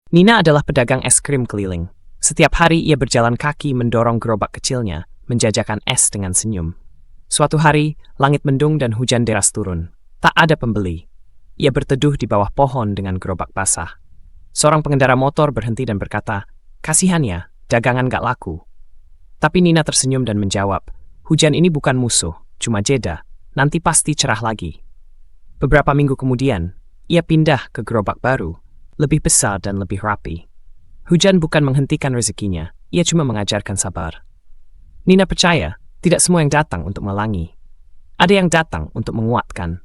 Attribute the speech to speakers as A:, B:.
A: Nina adalah pedagang es krim keliling. Setiap hari ia berjalan kaki mendorong gerobak kecilnya, menjajakan es dengan senyum. Suatu hari, langit mendung dan hujan deras turun. Tak ada pembeli. Ia berteduh di bawah pohon dengan gerobak basah. Seorang pengendara motor berhenti dan berkata, "Kasihan ya, dagangan gak laku." Tapi Nina tersenyum dan menjawab, "Hujan ini bukan musuh, cuma jeda. Nanti pasti cerah lagi." Beberapa minggu kemudian, ia pindah ke gerobak baru, lebih besar dan lebih rapi. Hujan bukan menghentikan rezekinya, ia cuma mengajarkan sabar. Nina percaya, tidak semua yang datang untuk melangi. Ada yang datang untuk menguatkan.